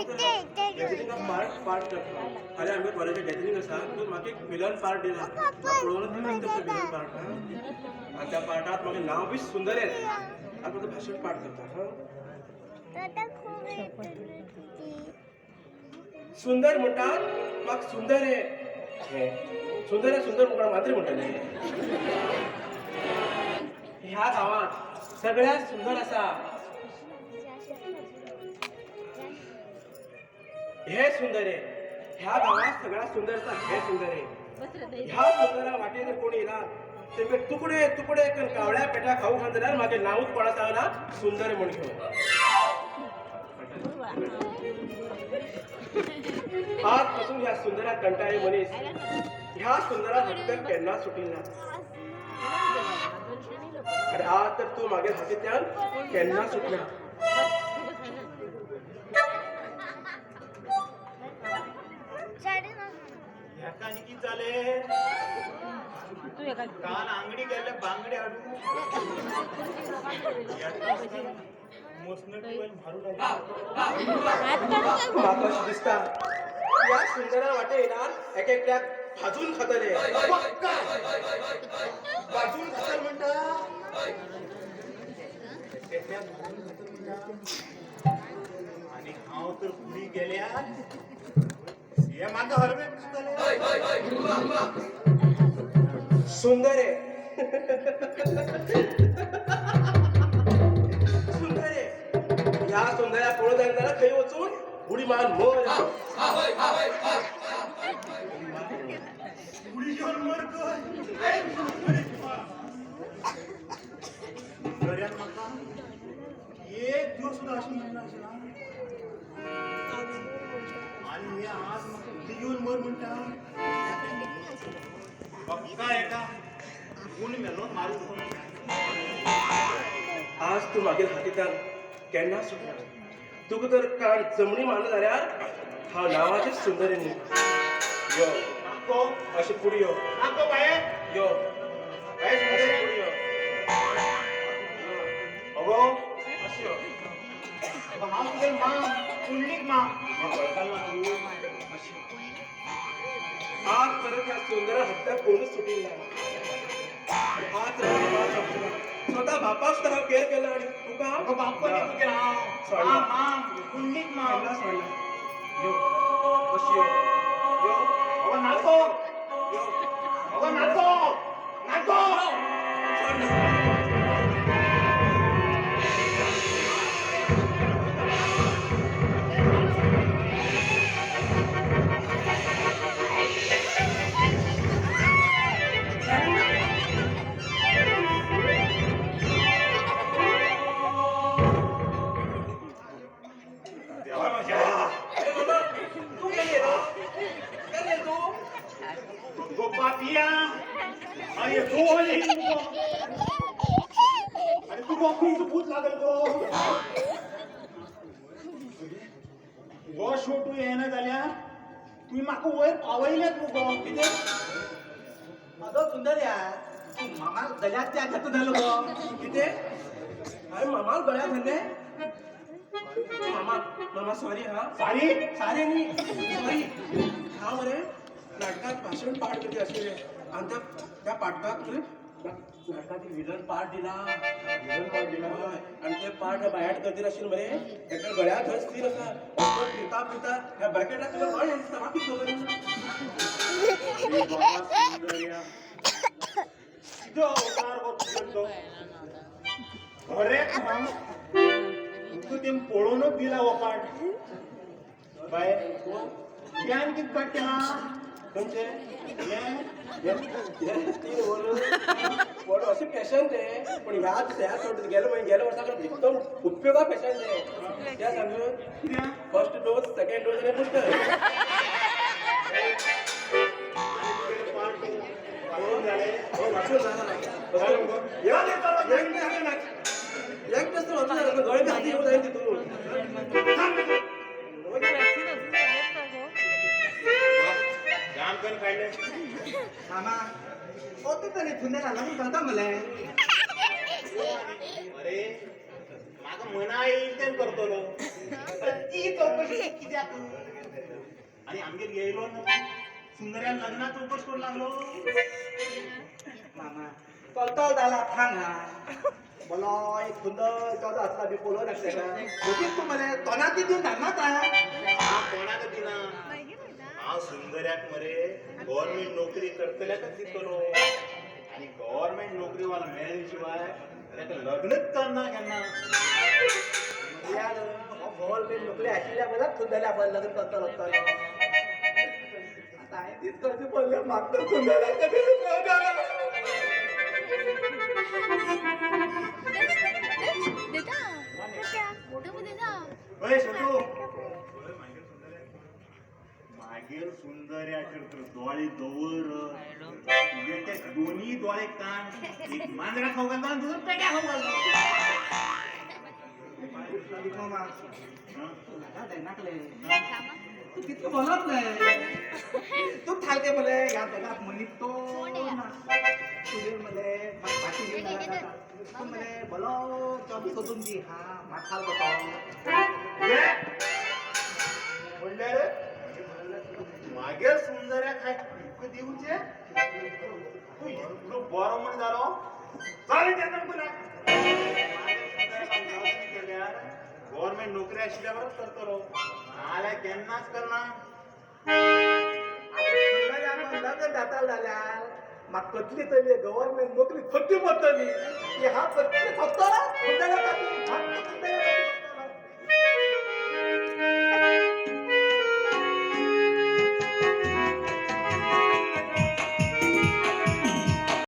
गॅदरिंगाक part करता अरे आम्ही कॉलेजात गॅदरिंग आसा तूं म्हाका एक विलन पार्ट दिला पळोवन दिला विलन पार्ट आणि त्या पार्टात म्हागे नाव बी सुंदर येत आता तुझं भाषण पाठ करता सुंदर म्हणटात म्हाका सुंदर हे सुंदर सुंदर म्हणटा मात्र म्हणटाले ह्या गावात सगळ्यात सुंदर असा हे सुंदर आहे ह्या गावात सगळ्यात सुंदर असा हे सुंदर आहे ह्या सुंदरा वाटे जर कोणी येला ते तुकडे तुकडे कावळ्या पेट्या खाऊ खान जाल्यार म्हागे नांवच कोणा सांगना सुंदर म्हण घेवन आज पासून ह्या सुंदरा कंटाळे मनीस ह्या सुंदरा हत्यार केन्ना सुटिना अरे आज तर तू मागे हातींतल्यान केन्ना सुटना याका किती जाले काल अंगडी गेले बांगडे हाडू म्हाका अशें दिसता ह्या सुंदरा वाटे येणार एक एकट्याक भाजून खातले बाजून खातर म्हणटा आणि हांव तर फुडी गेल्या हे म्हाका हरवे सुंदर आहे सुंदर आहे ह्या सुंदरा पळत जायला खंय वचून उडी मार मोर उडी घेऊन मर घरात म्हाका एक दिवस सुद्धा अशी म्हणना आसना आणि हे आज म्हाका उडी घेऊन मर म्हणटा बघता एका कोणी मेलो मारू आज तू मागील हातींतल्यान केन्ना सुटना तुका तर काण जमणी मारना जाल्यार हांव नांवाचें सुंदर न्ही यो नाको अशें फुडें यो नाको बाये यो बाये अशें सुंदर फुडें यो अगो अशें यो हांव तुगे मा पुंडलीक मा वळखल ना तूं आज परत ह्या सुंदर हत्यार कोणूच सुटिल्ला आज स्वता बापाक सुद्दां हांव केअर केला आनी तुका अगो बाप्पा नी तुगे हांव मा मा पुंडलीक मा केन्ना सोडना यो अशी यो यो अगो नाको यो अगो नाको नाको सोडना Papia, aí eu tô olhando. Aí tu bokun tu put लागल गो. गो छोटू येना जाल्यार तुम्ही म्हाका वयर पावयल्यात मुगो कितें अगो सुंदर या तू मामा गळ्यात त्या घातू झालो गो कितें हांवें मामाक गळ्यात घातले मामा मामा सॉरी हा सारी सारे न्ही सॉरी हांव मरे नाटकात भाषण पाठ करते आशिल्ले आनी त्या पाठाक नाटकात विलन पार्ट दिला हय आनी ते पार्ट बायट करते आशिल्ले मरे एका गळ्यात थंय स्थिर आसा पिता पिता ह्या बॅकेटाक तुका गळ दिसता म्हाका खबर सुंदर्या जो अवतार गो तुजो अरे तू ते पळोवनूच दिला हो पाठ बाय त्यान कित पाठ केला खंयचे हे व्हडलो अशें फॅशन ते पूण ह्या चोट गेल्या वर्साक एकदम उपयोगा फॅशन ते त्या सांगून कित्याक फर्स्ट डोस सेकंड डोस आनी बुस्टर एक जास्त वाचून गळे हाती येऊन जाईल तिथून जाम करून काढले मामा तो तरी सुंदर आला म्हणून करता मला अरे माका मना येईल तेच करतलो ती चौकशी कित्याक आणि आमगेर येयलो ना सुंदर्या लग्नात चौकश करू लागलो मामा तलतल झाला थांगा बोलो एक सुंदर चौदा असला बी पोलो लागते का तू मला तोनाती देऊन धाडणार हा कोणाक दिना हा सुंदर्याक मरे गव्हर्नमेंट नोकरी करतल्याकच दिसतलो आणि गव्हर्नमेंट नोकरीवाला मेळ्या शिवाय त्याचं लग्नच करना केन्ना यार गव्हर्नमेंट नोकरी आशिल्ल्या बरं सुंदरल्या बरं लग्न करता लागता आता आहे तीच करची बोलले मागतो सुंदरला कधी अय छोटू मागीर सुंदर्याचेर तर दोळे दवर तुगे ते दोन्ही दोळे कान एक मांजरा खाऊ घालता आणि तुझं पेट्या खाऊ घालता मामा हं? नाकले तू तितकं बोलत नाही तू थालते मले या जगात म्हणित तो ना तुझे मले बाकी घेऊन आला का? तू मले बोलो जॉब शोधून दी हा माथाल बताओ म्हणल्यार मागे सुंदर्या काय इतकं देऊचे तू इतकं बरं म्हण जालो चालेल त्यांना तुला गव्हर्नमेंट नोकरी आशिल्ल्यावरच करतलो नाल्या केन्नाच करना लग्न जाता जाल्यार म्हाका कसली तरी गव्हर्नमेंट नोकरी खंयची पडटली की हा प्रत्येक फक्त